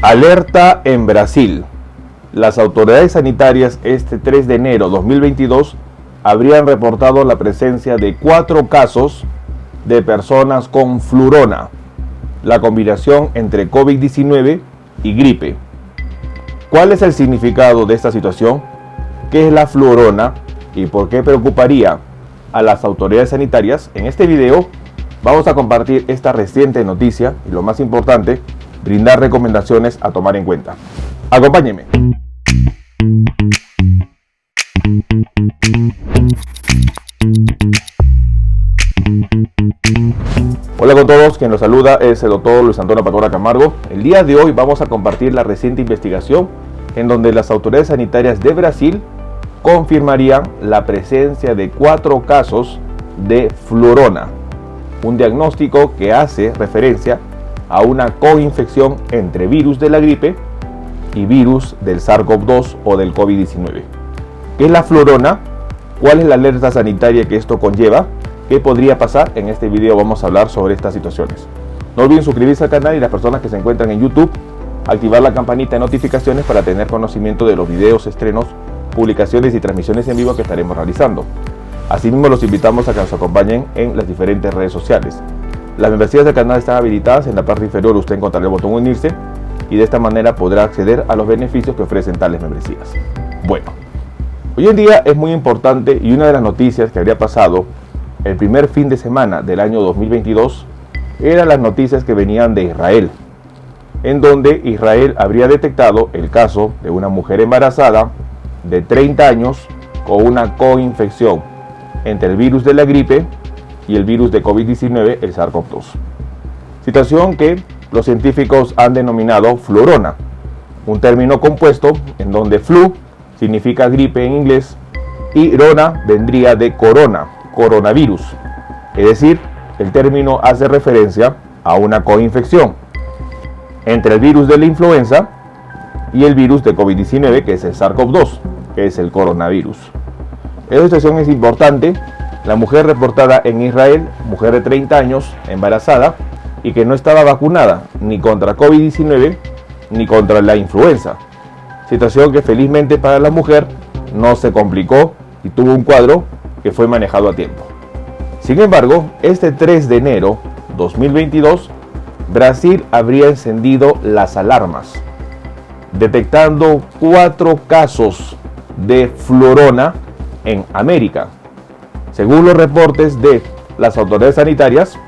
Alerta en Brasil. Las autoridades sanitarias este 3 de enero 2022 habrían reportado la presencia de 4 casos de personas con flurona, la combinación entre COVID-19 y gripe. ¿Cuál es el significado de esta situación? ¿Qué es la flurona y por qué preocuparía a las autoridades sanitarias? En este video vamos a compartir esta reciente noticia y, lo más importante, brindar recomendaciones a tomar en cuenta. Acompáñenme. Hola con todos, quien los saluda es el doctor Luis Antonio Patora Camargo. El día de hoy vamos a compartir la reciente investigación en donde las autoridades sanitarias de Brasil confirmarían la presencia de 4 casos de flurona, un diagnóstico que hace referencia a una coinfección entre virus de la gripe y virus del SARS-CoV-2 o del COVID-19. ¿Qué es la flurona? ¿Cuál es la alerta sanitaria que esto conlleva? ¿Qué podría pasar? En este video vamos a hablar sobre estas situaciones. No olviden suscribirse al canal y las personas que se encuentran en YouTube, activar la campanita de notificaciones para tener conocimiento de los videos, estrenos, publicaciones y transmisiones en vivo que estaremos realizando. Asimismo, los invitamos a que nos acompañen en las diferentes redes sociales. Las membresías del canal están habilitadas. En la parte inferior usted encontrará el botón unirse y de esta manera podrá acceder a los beneficios que ofrecen tales membresías. Bueno, hoy en día es muy importante, y una de las noticias que habría pasado el primer fin de semana del año 2022 eran las noticias que venían de Israel, en donde Israel habría detectado el caso de una mujer embarazada de 30 años con una coinfección entre el virus de la gripe y el virus de COVID-19, el SARS-CoV-2. Situación que los científicos han denominado flurona, un término compuesto en donde flu significa gripe en inglés y rona vendría de coronavirus. Es decir, el término hace referencia a una coinfección entre el virus de la influenza y el virus de COVID-19, que es el SARS-CoV-2, que es el coronavirus. Esta situación es importante. La mujer reportada en Israel, mujer de 30 años, embarazada, y que no estaba vacunada ni contra COVID-19 ni contra la influenza. Situación que felizmente para la mujer no se complicó y tuvo un cuadro que fue manejado a tiempo. Sin embargo, este 3 de enero 2022, Brasil habría encendido las alarmas, detectando 4 casos de flurona en América. Según los reportes de las autoridades sanitarias,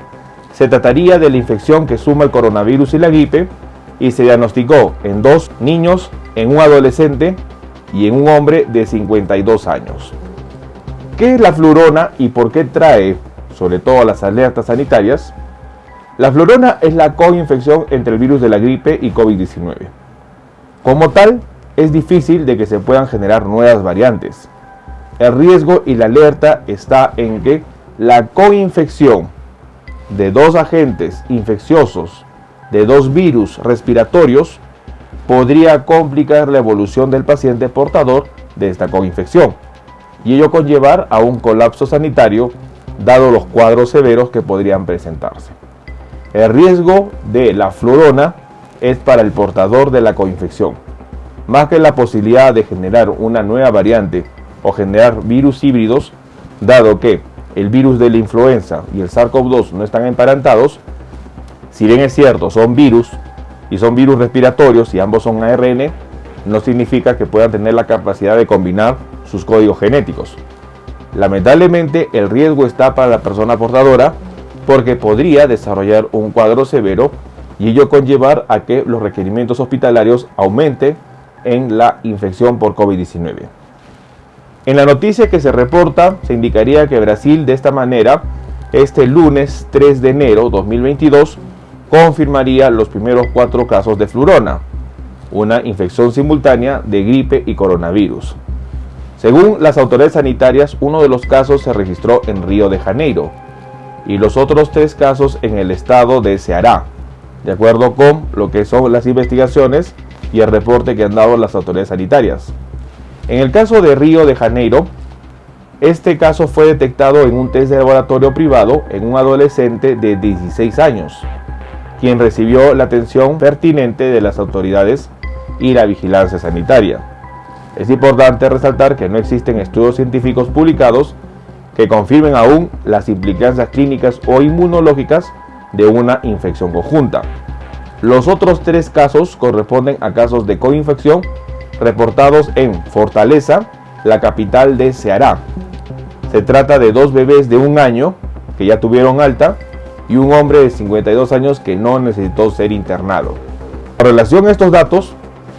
se trataría de la infección que suma el coronavirus y la gripe, y se diagnosticó en 2 niños, en un adolescente y en un hombre de 52 años. ¿Qué es la flurona y por qué trae sobre todo las alertas sanitarias? La flurona es la coinfección entre el virus de la gripe y COVID-19. Como tal, es difícil de que se puedan generar nuevas variantes. El riesgo y la alerta está en que la coinfección de 2 agentes infecciosos de 2 virus respiratorios podría complicar la evolución del paciente portador de esta coinfección y ello conllevar a un colapso sanitario dado los cuadros severos que podrían presentarse. El riesgo de la flurona es para el portador de la coinfección, más que la posibilidad de generar una nueva variante o generar virus híbridos, dado que el virus de la influenza y el SARS-CoV-2 no están emparentados. Si bien es cierto, son virus y son virus respiratorios y ambos son ARN, no significa que puedan tener la capacidad de combinar sus códigos genéticos. Lamentablemente, el riesgo está para la persona portadora porque podría desarrollar un cuadro severo y ello conllevar a que los requerimientos hospitalarios aumenten en la infección por COVID-19. En la noticia que se reporta, se indicaría que Brasil de esta manera, este lunes 3 de enero 2022, confirmaría los primeros 4 casos de flurona, una infección simultánea de gripe y coronavirus. Según las autoridades sanitarias, uno de los casos se registró en Río de Janeiro y los otros 3 casos en el estado de Ceará, de acuerdo con lo que son las investigaciones y el reporte que han dado las autoridades sanitarias. En el caso de Río de Janeiro, este caso fue detectado en un test de laboratorio privado en un adolescente de 16 años. quien recibió la atención pertinente de las autoridades y la vigilancia sanitaria. Es importante resaltar que no existen estudios científicos publicados que confirmen aún las implicancias clínicas o inmunológicas de una infección conjunta. Los otros 3 casos corresponden a casos de coinfección reportados en Fortaleza, la capital de Ceará. Se trata de 2 bebés de 1 año que ya tuvieron alta y un hombre de 52 años que no necesitó ser internado. En relación a estos datos,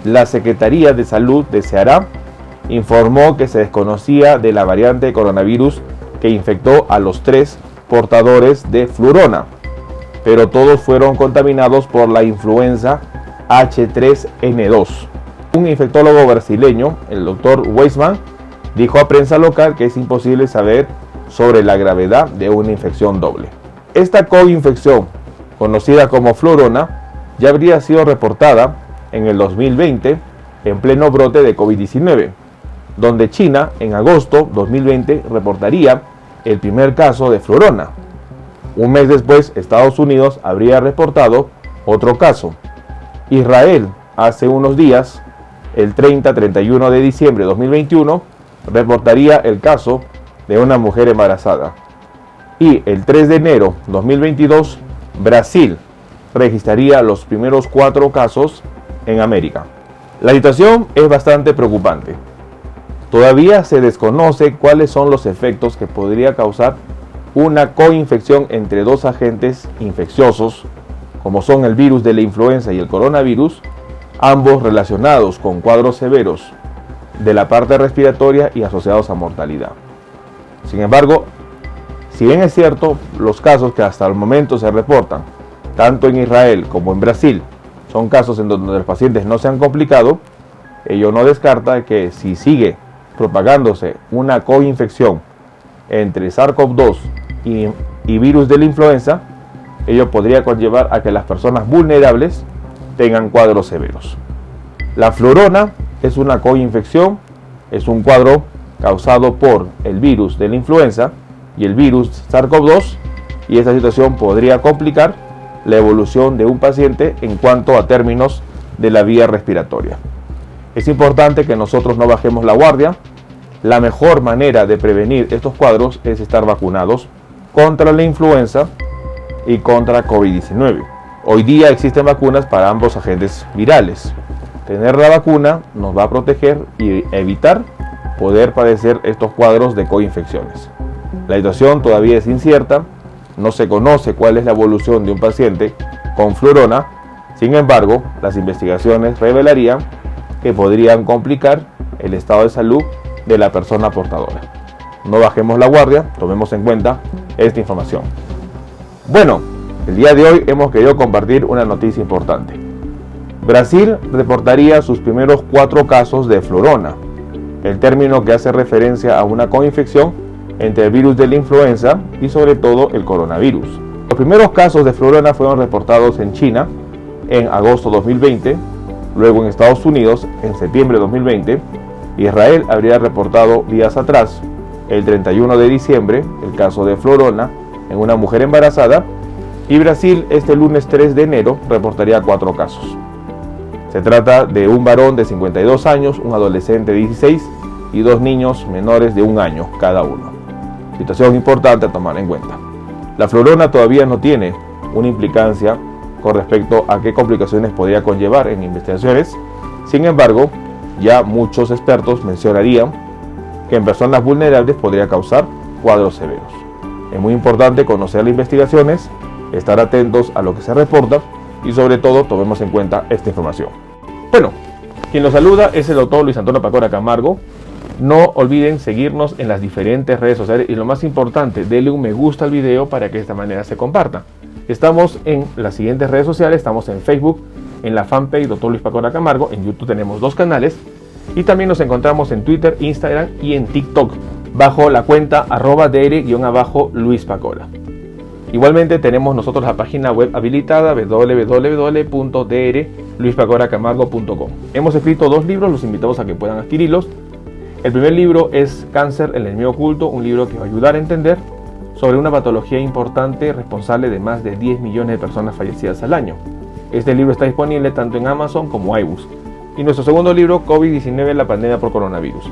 la Secretaría de Salud de Ceará informó que se desconocía de la variante de coronavirus que infectó a los 3 portadores de flurona, pero todos fueron contaminados por la influenza H3N2. Un infectólogo brasileño, el Dr. Weissman, dijo a prensa local que es imposible saber sobre la gravedad de una infección doble. Esta coinfección, conocida como flurona, ya habría sido reportada en el 2020 en pleno brote de COVID-19, donde China en agosto 2020 reportaría el primer caso de flurona. Un mes después, Estados Unidos habría reportado otro caso. Israel, hace unos días, el 30-31 de diciembre de 2021, reportaría el caso de una mujer embarazada. Y el 3 de enero de 2022, Brasil registraría los primeros 4 casos en América. La situación es bastante preocupante. Todavía se desconoce cuáles son los efectos que podría causar una coinfección entre 2 agentes infecciosos, como son el virus de la influenza y el coronavirus, ambos relacionados con cuadros severos de la parte respiratoria y asociados a mortalidad. Sin embargo, si bien es cierto, los casos que hasta el momento se reportan, tanto en Israel como en Brasil, son casos en donde los pacientes no se han complicado, ello no descarta que si sigue propagándose una coinfección entre SARS-CoV-2 y virus de la influenza, ello podría conllevar a que las personas vulnerables tengan cuadros severos. La flurona es una coinfección, es un cuadro causado por el virus de la influenza y el virus SARS-CoV-2, y esta situación podría complicar la evolución de un paciente en cuanto a términos de la vía respiratoria. Es importante que nosotros no bajemos la guardia. La mejor manera de prevenir estos cuadros es estar vacunados contra la influenza y contra COVID-19. Hoy día existen vacunas para ambos agentes virales. Tener la vacuna nos va a proteger y evitar poder padecer estos cuadros de coinfecciones. La situación todavía es incierta, no se conoce cuál es la evolución de un paciente con flurona. Sin embargo, las investigaciones revelarían que podrían complicar el estado de salud de la persona portadora. No bajemos la guardia, tomemos en cuenta esta información. Bueno, el día de hoy hemos querido compartir una noticia importante. Brasil reportaría sus primeros 4 casos de flurona, el término que hace referencia a una coinfección entre el virus de la influenza y sobre todo el coronavirus. Los primeros casos de flurona fueron reportados en China en agosto de 2020, luego en Estados Unidos en septiembre de 2020, Israel habría reportado días atrás, el 31 de diciembre, el caso de flurona en una mujer embarazada, y Brasil este lunes 3 de enero reportaría 4 casos. Se trata de un varón de 52 años, un adolescente de 16 y 2 niños menores de 1 año cada uno. Situación importante a tomar en cuenta. La flurona todavía no tiene una implicancia con respecto a qué complicaciones podría conllevar en investigaciones. Sin embargo, ya muchos expertos mencionarían que en personas vulnerables podría causar cuadros severos. Es muy importante conocer las investigaciones, estar atentos a lo que se reporta y sobre todo tomemos en cuenta esta información. Bueno, quien los saluda es el doctor Luis Antonio Pacora Camargo. No olviden seguirnos en las diferentes redes sociales y lo más importante, denle un me gusta al video para que de esta manera se comparta. Estamos en las siguientes redes sociales, estamos en Facebook, en la fanpage Dr. Luis Pacora Camargo, en YouTube tenemos 2 canales y también nos encontramos en Twitter, Instagram y en TikTok bajo la cuenta @dr_Luis Pacora. Igualmente tenemos nosotros la página web habilitada www.drluispacoracamargo.com. Hemos escrito 2 libros, los invitamos a que puedan adquirirlos. El primer libro es Cáncer, el enemigo oculto, un libro que va a ayudar a entender sobre una patología importante responsable de más de 10 millones de personas fallecidas al año. Este libro está disponible tanto en Amazon como iBooks. Y nuestro segundo libro, COVID-19, la pandemia por coronavirus.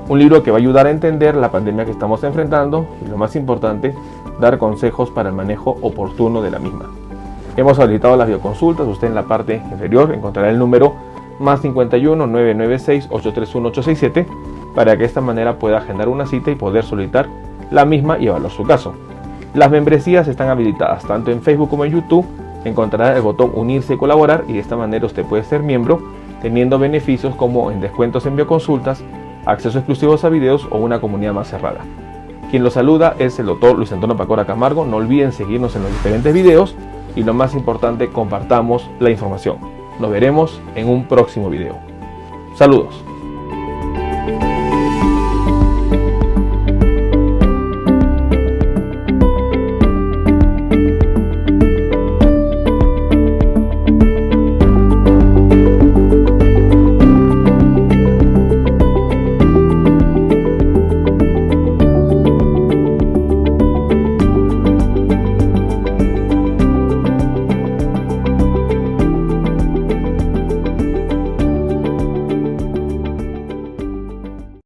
Un libro que va a ayudar a entender la pandemia que estamos enfrentando y, lo más importante, dar consejos para el manejo oportuno de la misma. Hemos habilitado las videoconsultas. Usted en la parte inferior encontrará el número +51 996 831 867 para que de esta manera pueda agendar una cita y poder solicitar la misma y evaluar su caso. Las membresías están habilitadas tanto en Facebook como en YouTube. Encontrará el botón unirse y colaborar y de esta manera usted puede ser miembro, teniendo beneficios como en descuentos en bioconsultas, acceso exclusivos a videos o una comunidad más cerrada. Quien lo saluda es el Dr. Luis Antonio Pacora Camargo. No olviden seguirnos en los diferentes videos y, lo más importante, compartamos la información. Nos veremos en un próximo video. Saludos.